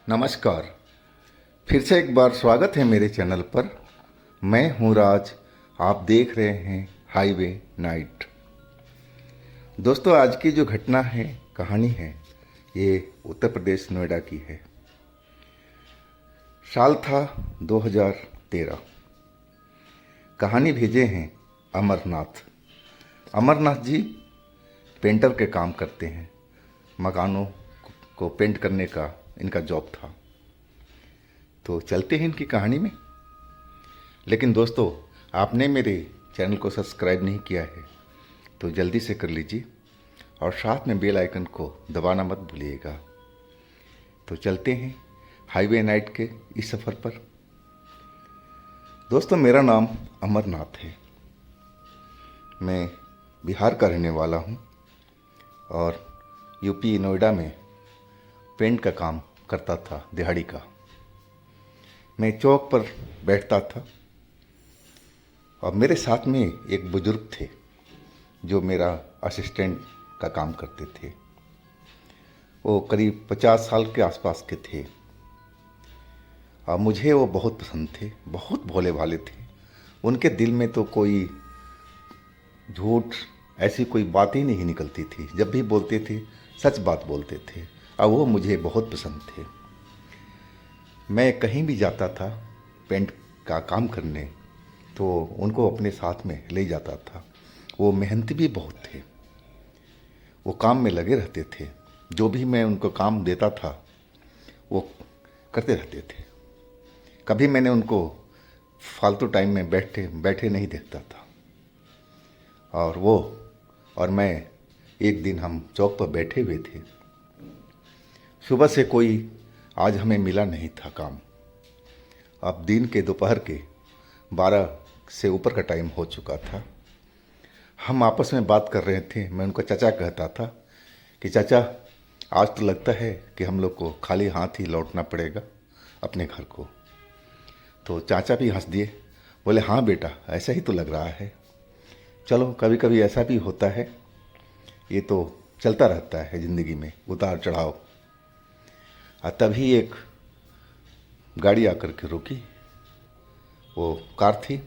नमस्कार। फिर से एक बार स्वागत है मेरे चैनल पर। मैं हूं राज। आप देख रहे हैं हाईवे नाइट। दोस्तों, आज की जो घटना है, कहानी है, ये उत्तर प्रदेश नोएडा की है। साल था 2013। कहानी भेजे हैं अमरनाथ। अमरनाथ जी पेंटर के काम करते हैं। मकानों को पेंट करने का इनका जॉब था। तो चलते हैं इनकी कहानी में। लेकिन दोस्तों, आपने मेरे चैनल को सब्सक्राइब नहीं किया है तो जल्दी से कर लीजिए और साथ में बेल आइकन को दबाना मत भूलिएगा। तो चलते हैं हाईवे नाइट के इस सफ़र पर। दोस्तों, मेरा नाम अमरनाथ है। मैं बिहार का रहने वाला हूँ और यूपी नोएडा में पेंट का काम करता था, दिहाड़ी का। मैं चौक पर बैठता था और मेरे साथ में एक बुजुर्ग थे जो मेरा असिस्टेंट का काम करते थे। वो करीब 50 साल के आसपास के थे और मुझे वो बहुत पसंद थे। बहुत भोले भाले थे। उनके दिल में तो कोई झूठ, ऐसी कोई बात ही नहीं निकलती थी। जब भी बोलते थे सच बात बोलते थे और वो मुझे बहुत पसंद थे। मैं कहीं भी जाता था पेंट का काम करने तो उनको अपने साथ में ले जाता था। वो मेहनती भी बहुत थे। वो काम में लगे रहते थे। जो भी मैं उनको काम देता था वो करते रहते थे। कभी मैंने उनको फालतू टाइम में बैठे नहीं देखता था। और वो और मैं एक दिन हम चौक पर बैठे हुए थे। सुबह से कोई आज हमें मिला नहीं था काम। अब दिन के दोपहर के 12 से ऊपर का टाइम हो चुका था। हम आपस में बात कर रहे थे। मैं उनको चाचा कहता था कि चाचा, आज तो लगता है कि हम लोग को खाली हाथ ही लौटना पड़ेगा अपने घर को। तो चाचा भी हंस दिए, बोले हाँ बेटा, ऐसा ही तो लग रहा है। चलो, कभी कभी ऐसा भी होता है। ये तो चलता रहता है ज़िंदगी में, उतार चढ़ाव। तभी एक गाड़ी आकर के रुकी। वो कार थी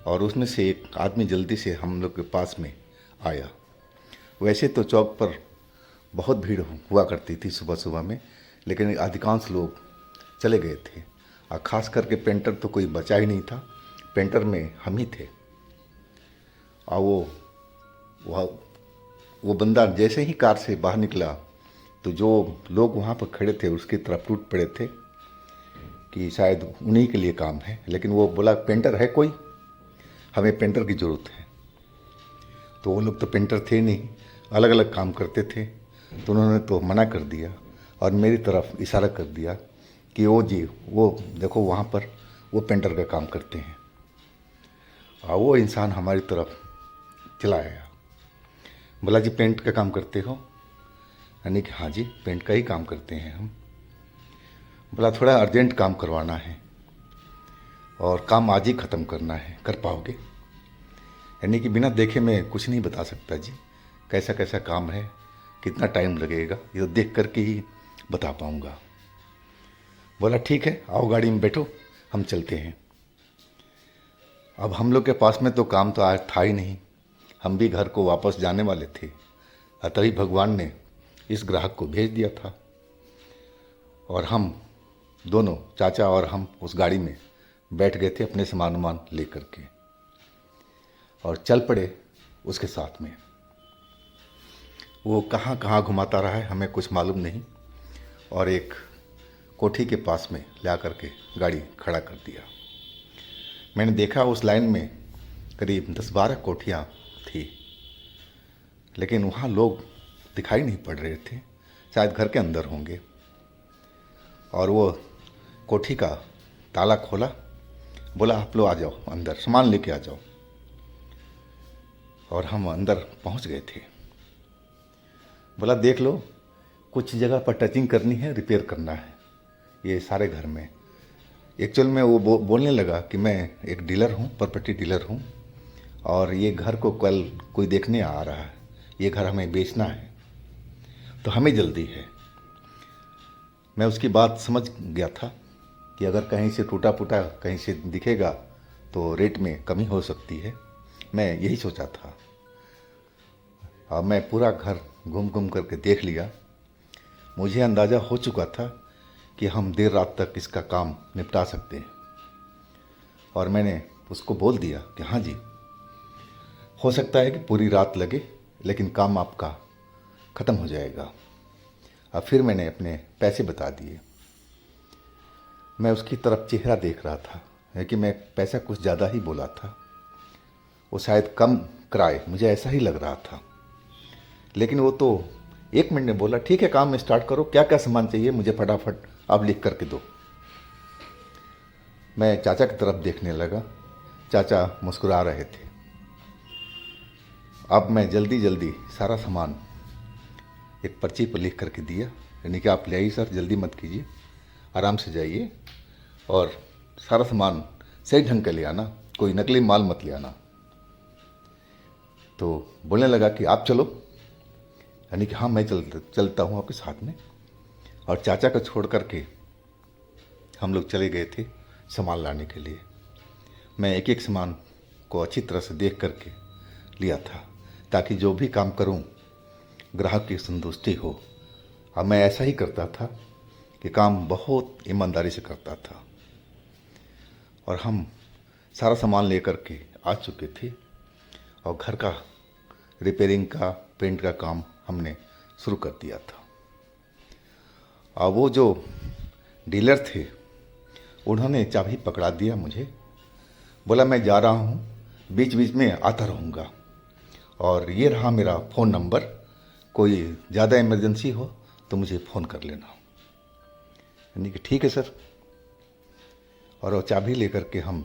और उसमें से एक आदमी जल्दी से हम लोग के पास में आया। वैसे तो चौक पर बहुत भीड़ हुआ करती थी सुबह सुबह में, लेकिन अधिकांश लोग चले गए थे और ख़ास करके पेंटर तो कोई बचा ही नहीं था। पेंटर में हम ही थे। और वो बंदा जैसे ही कार से बाहर निकला तो जो लोग वहाँ पर खड़े थे उसकी तरफ टूट पड़े थे कि शायद उन्हीं के लिए काम है। लेकिन वो बोला, पेंटर है कोई? हमें पेंटर की ज़रूरत है। तो वो लोग तो पेंटर थे नहीं, अलग अलग काम करते थे। तो उन्होंने तो मना कर दिया और मेरी तरफ इशारा कर दिया कि वो जी, वो देखो वहाँ पर वो पेंटर का काम करते हैं। और वो इंसान हमारी तरफ चला आया। बोला, जी पेंट का काम करते हो? यानी कि हाँ जी, पेंट का ही काम करते हैं हम। बोला, थोड़ा अर्जेंट काम करवाना है और काम आज ही ख़त्म करना है, कर पाओगे? यानी कि बिना देखे मैं कुछ नहीं बता सकता जी, कैसा कैसा काम है, कितना टाइम लगेगा, ये तो देख कर के ही बता पाऊँगा। बोला, ठीक है, आओ गाड़ी में बैठो, हम चलते हैं। अब हम लोग के पास में तो काम तो आज था ही नहीं। हम भी घर को वापस जाने वाले थे। तभी भगवान ने इस ग्राहक को भेज दिया था और हम दोनों, चाचा और हम, उस गाड़ी में बैठ गए थे अपने सामान वामान लेकर के और चल पड़े उसके साथ में। वो कहाँ कहाँ घुमाता रहा है हमें कुछ मालूम नहीं और एक कोठी के पास में ला करके गाड़ी खड़ा कर दिया। मैंने देखा उस लाइन में करीब 10-12 कोठियाँ थी, लेकिन वहाँ लोग दिखाई नहीं पड़ रहे थे। शायद घर के अंदर होंगे। और वो कोठी का ताला खोला, बोला, आप लोग आ जाओ अंदर, सामान लेके आ जाओ। और हम अंदर पहुँच गए थे। बोला, देख लो, कुछ जगह पर टचिंग करनी है, रिपेयर करना है ये सारे घर में। एक्चुअल में वो बोलने लगा कि मैं एक डीलर हूँ, प्रॉपर्टी डीलर हूँ और ये घर को कल कोई देखने आ रहा है। ये घर हमें बेचना है तो हमें जल्दी है। मैं उसकी बात समझ गया था कि अगर कहीं से टूटा फूटा कहीं से दिखेगा तो रेट में कमी हो सकती है। मैं यही सोचा था। अब मैं पूरा घर घूम घूम करके देख लिया। मुझे अंदाज़ा हो चुका था कि हम देर रात तक इसका काम निपटा सकते हैं। और मैंने उसको बोल दिया कि हाँ जी, हो सकता है कि पूरी रात लगे, लेकिन काम आपका ख़त्म हो जाएगा। अब फिर मैंने अपने पैसे बता दिए। मैं उसकी तरफ चेहरा देख रहा था, है कि मैं पैसा कुछ ज़्यादा ही बोला था। वो शायद कम कराए, मुझे ऐसा ही लग रहा था। लेकिन वो तो 1 मिनट में बोला, ठीक है काम स्टार्ट करो, क्या क्या सामान चाहिए मुझे फटाफट आप लिख करके दो। मैं चाचा की तरफ देखने लगा। चाचा मुस्कुरा रहे थे। अब मैं जल्दी जल्दी सारा सामान एक पर्ची पर लिख करके दिया, यानी कि आप ले आइए सर, जल्दी मत कीजिए, आराम से जाइए और सारा सामान सही ढंग का ले आना, कोई नकली माल मत ले आना। तो बोलने लगा कि आप चलो, यानी कि हाँ मैं चलता हूँ आपके साथ में। और चाचा को छोड़ करके हम लोग चले गए थे सामान लाने के लिए। मैं एक एक सामान को अच्छी तरह से देख करके लिया था, ताकि जो भी काम करूं ग्राहक की संतुष्टि हो। अब मैं ऐसा ही करता था कि काम बहुत ईमानदारी से करता था। और हम सारा सामान लेकर के आ चुके थे और घर का रिपेयरिंग का, पेंट का काम हमने शुरू कर दिया था। और वो जो डीलर थे उन्होंने चाबी पकड़ा दिया मुझे, बोला मैं जा रहा हूँ, बीच बीच में आता रहूँगा, और ये रहा मेरा फ़ोन नंबर, कोई ज़्यादा इमरजेंसी हो तो मुझे फ़ोन कर लेना। यानी कि ठीक है सर। और वो चाबी लेकर के हम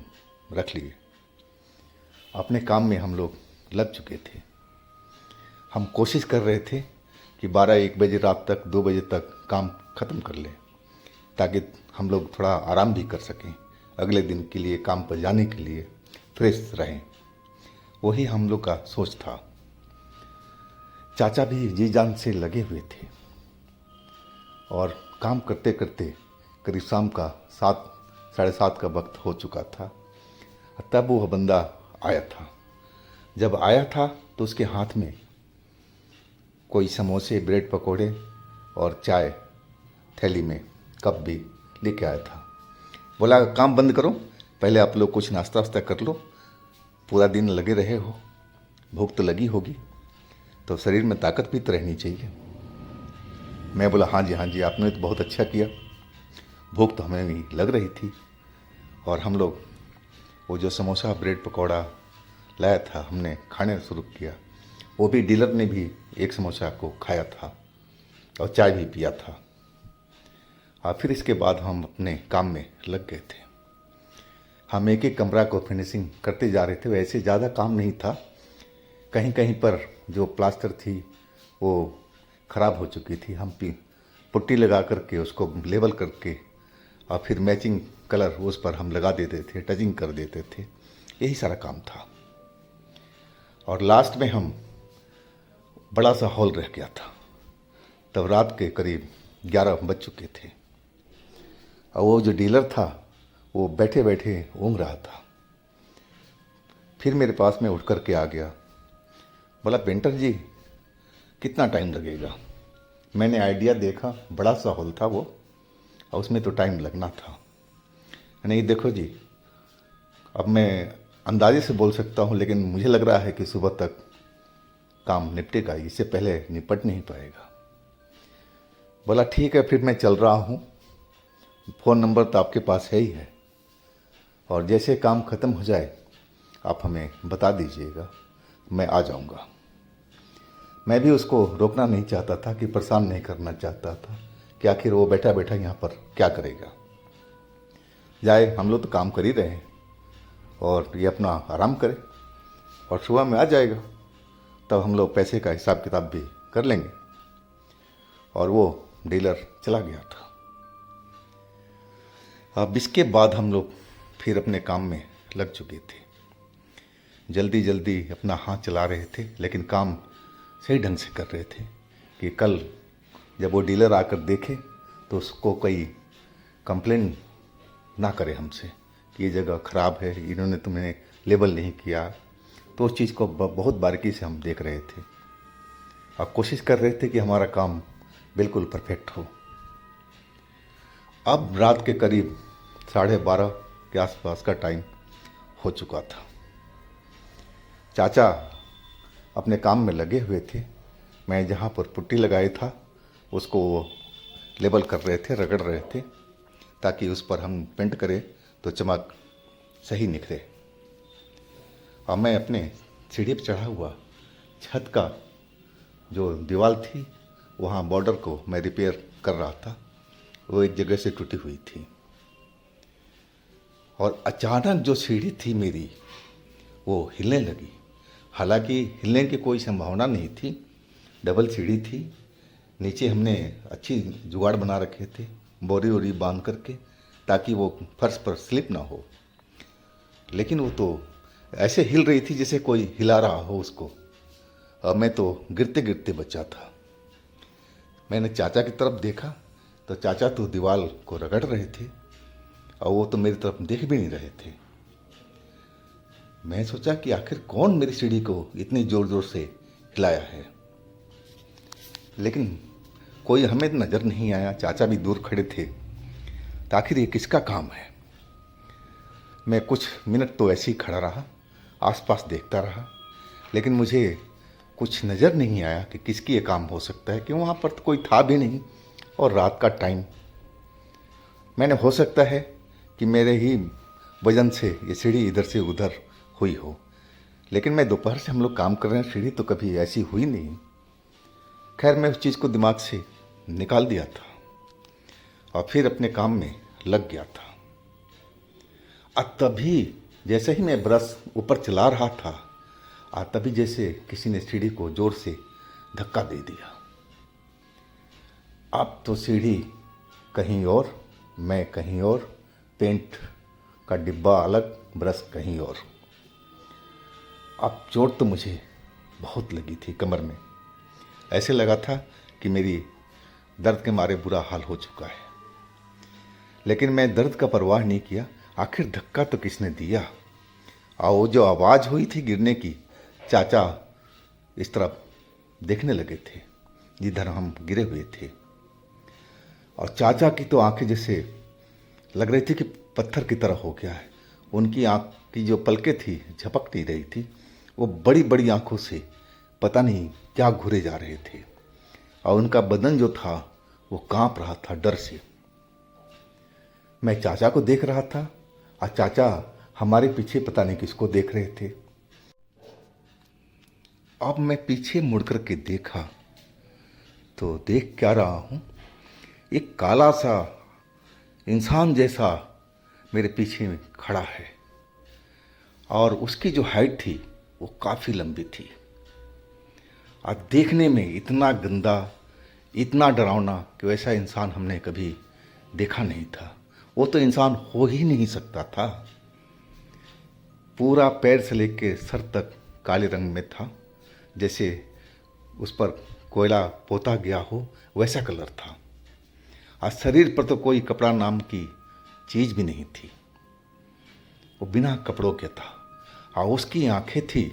रख लिए। अपने काम में हम लोग लग चुके थे। हम कोशिश कर रहे थे कि 12-1 बजे रात तक, 2 बजे तक काम ख़त्म कर लें, ताकि हम लोग थोड़ा आराम भी कर सकें, अगले दिन के लिए काम पर जाने के लिए फ्रेश रहें। वही हम लोग का सोच था। चाचा भी जी जान से लगे हुए थे और काम करते करते करीब शाम का 7, 7:30 का वक्त हो चुका था। तब वो बंदा आया था। जब आया था तो उसके हाथ में कोई समोसे, ब्रेड पकोड़े और चाय थैली में कप भी लेके आया था। बोला काम बंद करो, पहले आप लोग कुछ नाश्ता वास्ता कर लो, पूरा दिन लगे रहे हो, भूख तो लगी होगी, तो शरीर में ताकत भी तो रहनी चाहिए। मैं बोला हाँ जी आपने तो बहुत अच्छा किया, भूख तो हमें भी लग रही थी। और हम लोग वो जो समोसा, ब्रेड पकौड़ा लाया था हमने खाने शुरू किया। वो भी डीलर ने भी एक समोसा को खाया था और चाय भी पिया था। और फिर इसके बाद हम अपने काम में लग गए थे। हम एक एक कमरा को फिनिशिंग करते जा रहे थे। वैसे ज़्यादा काम नहीं था, कहीं कहीं पर जो प्लास्टर थी वो ख़राब हो चुकी थी। हम पुट्टी लगा करके उसको लेवल करके और फिर मैचिंग कलर उस पर हम लगा देते थे, टचिंग कर देते थे। यही सारा काम था। और लास्ट में हम बड़ा सा हॉल रह गया था। तब रात के करीब 11 बज चुके थे और वो जो डीलर था वो बैठे बैठे ऊँघ रहा था। फिर मेरे पास में उठ कर के आ गया, बोला पेंटर जी कितना टाइम लगेगा। मैंने आइडिया देखा, बड़ा सा हॉल था वो और उसमें तो टाइम लगना था। नहीं देखो जी, अब मैं अंदाजे से बोल सकता हूँ, लेकिन मुझे लग रहा है कि सुबह तक काम निपटेगा, इससे पहले निपट नहीं पाएगा। बोला ठीक है, फिर मैं चल रहा हूँ, फ़ोन नंबर तो आपके पास है ही है, और जैसे काम ख़त्म हो जाए आप हमें बता दीजिएगा, मैं आ जाऊँगा। मैं भी उसको रोकना नहीं चाहता था, कि परेशान नहीं करना चाहता था कि आखिर वो बैठा बैठा यहाँ पर क्या करेगा। जाए, हम लोग तो काम कर ही रहे हैं और ये अपना आराम करे और सुबह में आ जाएगा, तब हम लोग पैसे का हिसाब किताब भी कर लेंगे। और वो डीलर चला गया था। अब इसके बाद हम लोग फिर अपने काम में लग चुके थे। जल्दी जल्दी अपना हाथ चला रहे थे, लेकिन काम सही ढंग से कर रहे थे कि कल जब वो डीलर आकर देखे तो उसको कोई कंप्लेन ना करे हमसे कि ये जगह ख़राब है, इन्होंने तुम्हें लेबल नहीं किया। तो उस चीज़ को बहुत बारीकी से हम देख रहे थे और कोशिश कर रहे थे कि हमारा काम बिल्कुल परफेक्ट हो। अब रात के करीब 12:30 के आसपास का टाइम हो चुका था। चाचा अपने काम में लगे हुए थे। मैं जहाँ पर पुट्टी लगाई था उसको वो लेबल कर रहे थे, रगड़ रहे थे, ताकि उस पर हम पेंट करें तो चमक सही निखरे। और मैं अपने सीढ़ी पर चढ़ा हुआ छत का जो दीवार थी वहाँ बॉर्डर को मैं रिपेयर कर रहा था। वो एक जगह से टूटी हुई थी और अचानक जो सीढ़ी थी मेरी वो हिलने लगी। हालांकि हिलने की कोई संभावना नहीं थी, डबल सीढ़ी थी। नीचे हमने अच्छी जुगाड़ बना रखे थे, बोरी वोरी बांध करके, ताकि वो फर्श पर स्लिप ना हो। लेकिन वो तो ऐसे हिल रही थी जैसे कोई हिला रहा हो उसको, और मैं तो गिरते गिरते बचा था। मैंने चाचा की तरफ देखा तो चाचा तो दीवार को रगड़ रहे थे और वो तो मेरी तरफ देख भी नहीं रहे थे। मैं सोचा कि आखिर कौन मेरी सीढ़ी को इतनी ज़ोर ज़ोर से हिलाया है, लेकिन कोई हमें नज़र नहीं आया। चाचा भी दूर खड़े थे। तो आखिर ये किसका काम है? मैं कुछ मिनट तो ऐसे ही खड़ा रहा, आसपास देखता रहा, लेकिन मुझे कुछ नज़र नहीं आया कि किसकी ये काम हो सकता है, कि वहाँ पर तो कोई था भी नहीं और रात का टाइम। मैंने हो सकता है कि मेरे ही वजन से ये सीढ़ी इधर से उधर हुई हो, लेकिन मैं दोपहर से हम लोग काम कर रहे हैं, सीढ़ी तो कभी ऐसी हुई नहीं। खैर, मैं उस चीज़ को दिमाग से निकाल दिया था और फिर अपने काम में लग गया था। और तभी जैसे ही मैं ब्रश ऊपर चला रहा था और तभी जैसे किसी ने सीढ़ी को ज़ोर से धक्का दे दिया। अब तो सीढ़ी कहीं और, मैं कहीं और, पेंट का डिब्बा अलग, ब्रश कहीं और। अब चोट तो मुझे बहुत लगी थी कमर में। ऐसे लगा था कि मेरी दर्द के मारे बुरा हाल हो चुका है, लेकिन मैं दर्द का परवाह नहीं किया। आखिर धक्का तो किसने दिया? और वो जो आवाज़ हुई थी गिरने की, चाचा इस तरफ देखने लगे थे जिधर हम गिरे हुए थे, और चाचा की तो आंखें जैसे लग रही थी कि पत्थर की तरह हो गया है। उनकी आँख की जो पलकें थी झपक नहीं रही थी, वो बड़ी बड़ी आंखों से पता नहीं क्या घूरे जा रहे थे, और उनका बदन जो था वो कांप रहा था डर से। मैं चाचा को देख रहा था और चाचा हमारे पीछे पता नहीं किसको देख रहे थे। अब मैं पीछे मुड़ कर के देखा तो देख क्या रहा हूँ, एक काला सा इंसान जैसा मेरे पीछे खड़ा है, और उसकी जो हाइट थी वो काफ़ी लंबी थी और देखने में इतना गंदा, इतना डरावना कि वैसा इंसान हमने कभी देखा नहीं था। वो तो इंसान हो ही नहीं सकता था। पूरा पैर से लेकर सर तक काले रंग में था, जैसे उस पर कोयला पोता गया हो वैसा कलर था, और शरीर पर तो कोई कपड़ा नाम की चीज़ भी नहीं थी। वो बिना कपड़ों के था, और उसकी आंखें थी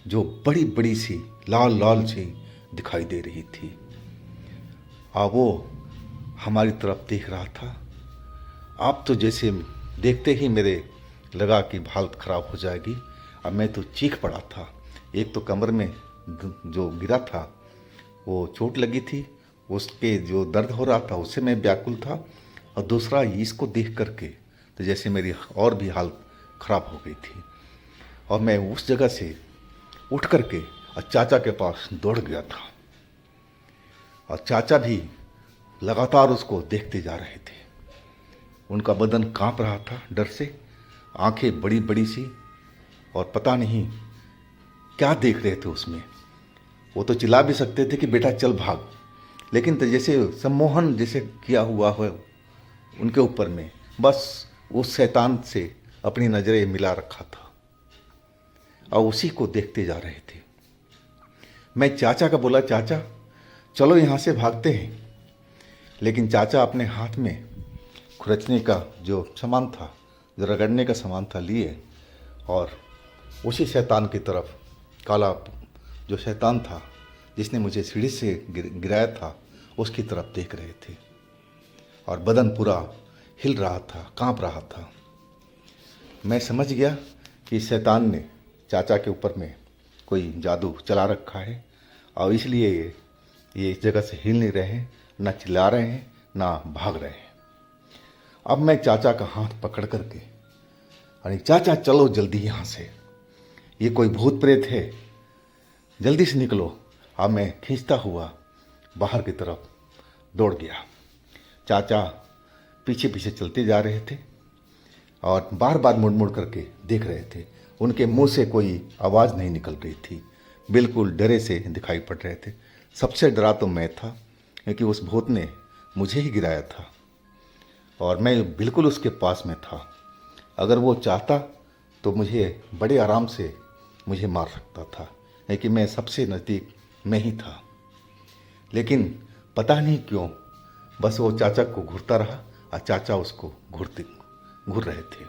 जो बड़ी बड़ी सी लाल लाल सी दिखाई दे रही थी, और वो हमारी तरफ देख रहा था। आप तो जैसे देखते ही मेरे लगा कि हालत ख़राब हो जाएगी। अब मैं तो चीख पड़ा था। एक तो कमर में जो गिरा था वो चोट लगी थी, उसके जो दर्द हो रहा था उससे मैं व्याकुल था, और दूसरा इसको देख करके तो जैसे मेरी और भी हालत ख़राब हो गई थी। और मैं उस जगह से उठ करके और चाचा के पास दौड़ गया था, और चाचा भी लगातार उसको देखते जा रहे थे। उनका बदन कांप रहा था डर से, आंखें बड़ी बड़ी सी, और पता नहीं क्या देख रहे थे उसमें। वो तो चिल्ला भी सकते थे कि बेटा चल भाग, लेकिन तो जैसे सम्मोहन जैसे किया हुआ हो उनके ऊपर में, बस उस शैतान से अपनी नज़रें मिला रखा था और उसी को देखते जा रहे थे। मैं चाचा का बोला, चाचा चलो यहाँ से भागते हैं। लेकिन चाचा अपने हाथ में खुरचने का जो सामान था, जो रगड़ने का सामान था, लिए और उसी शैतान की तरफ, काला जो शैतान था जिसने मुझे सीढ़ी से गिराया था, उसकी तरफ देख रहे थे। और बदन पूरा हिल रहा था, कांप रहा था। मैं समझ गया कि शैतान ने चाचा के ऊपर में कोई जादू चला रखा है और इसलिए ये इस जगह से हिल नहीं रहे हैं, ना चिल्ला रहे हैं, ना भाग रहे हैं। अब मैं चाचा का हाथ पकड़ करके, अरे चाचा चलो जल्दी यहाँ से, ये कोई भूत प्रेत है, जल्दी से निकलो। अब मैं खींचता हुआ बाहर की तरफ दौड़ गया। चाचा पीछे पीछे चलते जा रहे थे और बार बार मुड़ मुड़ करके देख रहे थे। उनके मुंह से कोई आवाज़ नहीं निकल रही थी, बिल्कुल डरे से दिखाई पड़ रहे थे। सबसे डरा तो मैं था, क्योंकि उस भूत ने मुझे ही गिराया था और मैं बिल्कुल उसके पास में था। अगर वो चाहता तो मुझे बड़े आराम से मुझे मार सकता था, लेकिन मैं सबसे नज़दीक मैं ही था। लेकिन पता नहीं क्यों बस वो चाचा को घूरता रहा और चाचा उसको घूर रहे थे।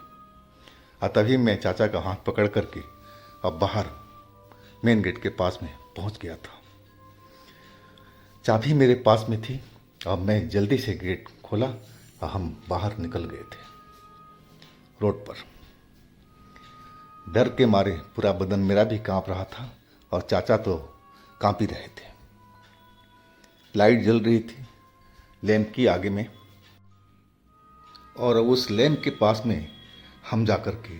और तभी मैं चाचा का हाथ पकड़ करके अब बाहर मेन गेट के पास में पहुंच गया था। चाबी मेरे पास में थी और मैं जल्दी से गेट खोला और हम बाहर निकल गए थे रोड पर। डर के मारे पूरा बदन मेरा भी कांप रहा था और चाचा तो कांप ही रहे थे। लाइट जल रही थी लैंप की आगे में, और उस लैंप के पास में हम जाकर के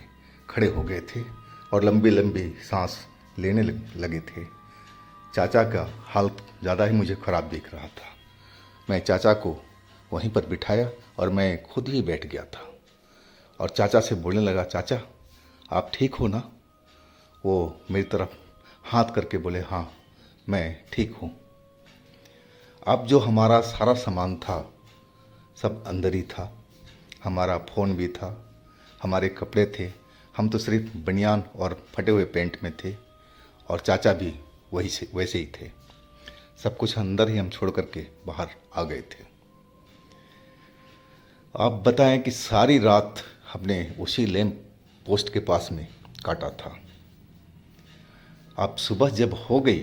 खड़े हो गए थे और लंबी लंबी सांस लेने लगे थे। चाचा का हालत ज़्यादा ही मुझे ख़राब दिख रहा था। मैं चाचा को वहीं पर बिठाया और मैं खुद ही बैठ गया था और चाचा से बोलने लगा, चाचा आप ठीक हो ना? वो मेरी तरफ हाथ करके बोले, हाँ मैं ठीक हूँ। अब जो हमारा सारा सामान था सब अंदर ही था। हमारा फ़ोन भी था, हमारे कपड़े थे, हम तो सिर्फ बनियान और फटे हुए पैंट में थे और चाचा भी वैसे ही थे। सब कुछ अंदर ही हम छोड़ करके बाहर आ गए थे। आप बताएं कि सारी रात हमने उसी लैंप पोस्ट के पास में काटा था। अब सुबह जब हो गई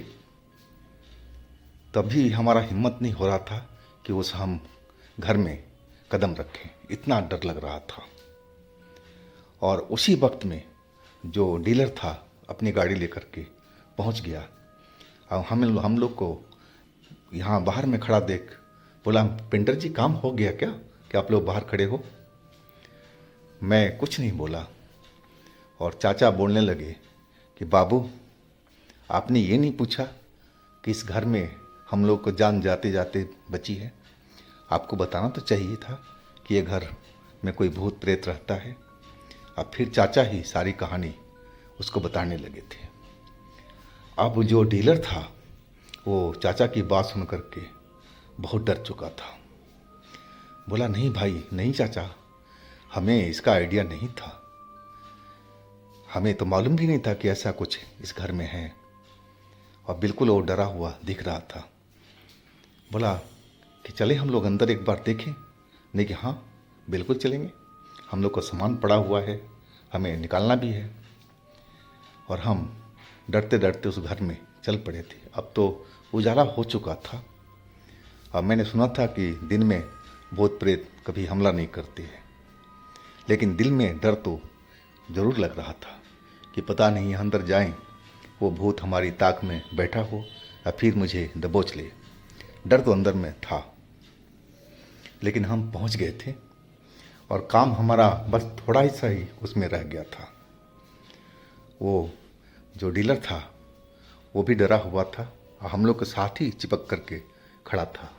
तभी हमारा हिम्मत नहीं हो रहा था कि उस हम घर में कदम रखें, इतना डर लग रहा था। और उसी वक्त में जो डीलर था अपनी गाड़ी लेकर के पहुंच गया और हम लोग को यहाँ बाहर में खड़ा देख बोला, पेंटर जी काम हो गया क्या कि आप लोग बाहर खड़े हो? मैं कुछ नहीं बोला और चाचा बोलने लगे कि बाबू आपने ये नहीं पूछा कि इस घर में हम लोग को जान जाते जाते बची है? आपको बताना तो चाहिए था कि ये घर में कोई भूत प्रेत रहता है। अब फिर चाचा ही सारी कहानी उसको बताने लगे थे। अब जो डीलर था वो चाचा की बात सुन करके बहुत डर चुका था। बोला, नहीं भाई नहीं चाचा, हमें इसका आइडिया नहीं था, हमें तो मालूम भी नहीं था कि ऐसा कुछ इस घर में है। और बिल्कुल वो डरा हुआ दिख रहा था। बोला कि चले हम लोग अंदर एक बार देखें? नहीं कि हाँ बिल्कुल चलेंगे, हम लोग का सामान पड़ा हुआ है, हमें निकालना भी है। और हम डरते डरते उस घर में चल पड़े थे। अब तो उजाला हो चुका था। अब मैंने सुना था कि दिन में भूत प्रेत कभी हमला नहीं करते हैं, लेकिन दिल में डर तो ज़रूर लग रहा था कि पता नहीं अंदर जाएं वो भूत हमारी ताक में बैठा हो या फिर मुझे दबोच ले। डर तो अंदर में था, लेकिन हम पहुंच गए थे और काम हमारा बस थोड़ा ही सा ही उसमें रह गया था। वो जो डीलर था वो भी डरा हुआ था और हम लोग के साथ ही चिपक करके खड़ा था।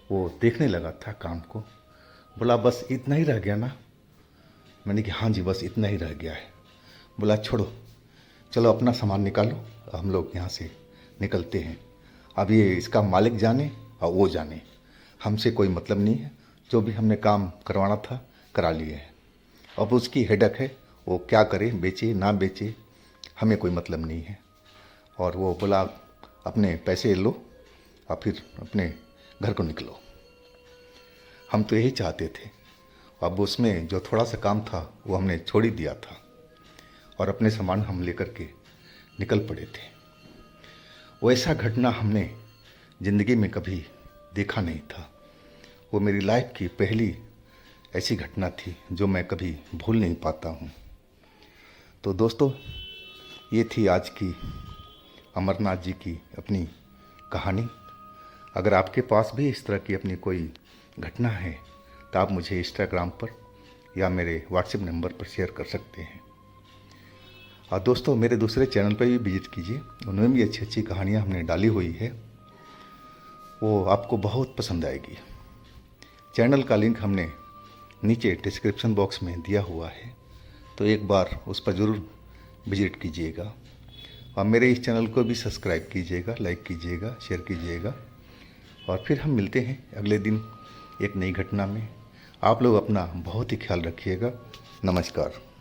वो देखने लगा था काम को। बोला, बस इतना ही रह गया ना? मैंने कि हाँ जी बस इतना ही रह गया है। बोला, छोड़ो, चलो अपना सामान निकालो, हम लोग यहाँ से निकलते हैं। अब ये इसका मालिक जाने और वो जाने, हमसे कोई मतलब नहीं है। जो भी हमने काम करवाना था करा लिए है। अब उसकी हेडक है, वो क्या करे, बेचे ना बेचे, हमें कोई मतलब नहीं है। और वो बोला, अपने पैसे लो और फिर अपने घर को निकलो। हम तो यही चाहते थे। अब उसमें जो थोड़ा सा काम था वो हमने छोड़ ही दिया था और अपने सामान हम लेकर के निकल पड़े थे। वैसा घटना हमने ज़िंदगी में कभी देखा नहीं था। वो मेरी लाइफ की पहली ऐसी घटना थी जो मैं कभी भूल नहीं पाता हूँ। तो दोस्तों, ये थी आज की अमरनाथ जी की अपनी कहानी। अगर आपके पास भी इस तरह की अपनी कोई घटना है तो आप मुझे इंस्टाग्राम पर या मेरे व्हाट्सएप नंबर पर शेयर कर सकते हैं। और दोस्तों, मेरे दूसरे चैनल पर भी विजिट कीजिए, उनमें भी अच्छी अच्छी कहानियाँ हमने डाली हुई है, वो आपको बहुत पसंद आएगी। चैनल का लिंक हमने नीचे डिस्क्रिप्शन बॉक्स में दिया हुआ है, तो एक बार उस पर ज़रूर विजिट कीजिएगा। और मेरे इस चैनल को भी सब्सक्राइब कीजिएगा, लाइक कीजिएगा, शेयर कीजिएगा। और फिर हम मिलते हैं अगले दिन एक नई घटना में। आप लोग अपना बहुत ही ख्याल रखिएगा। नमस्कार।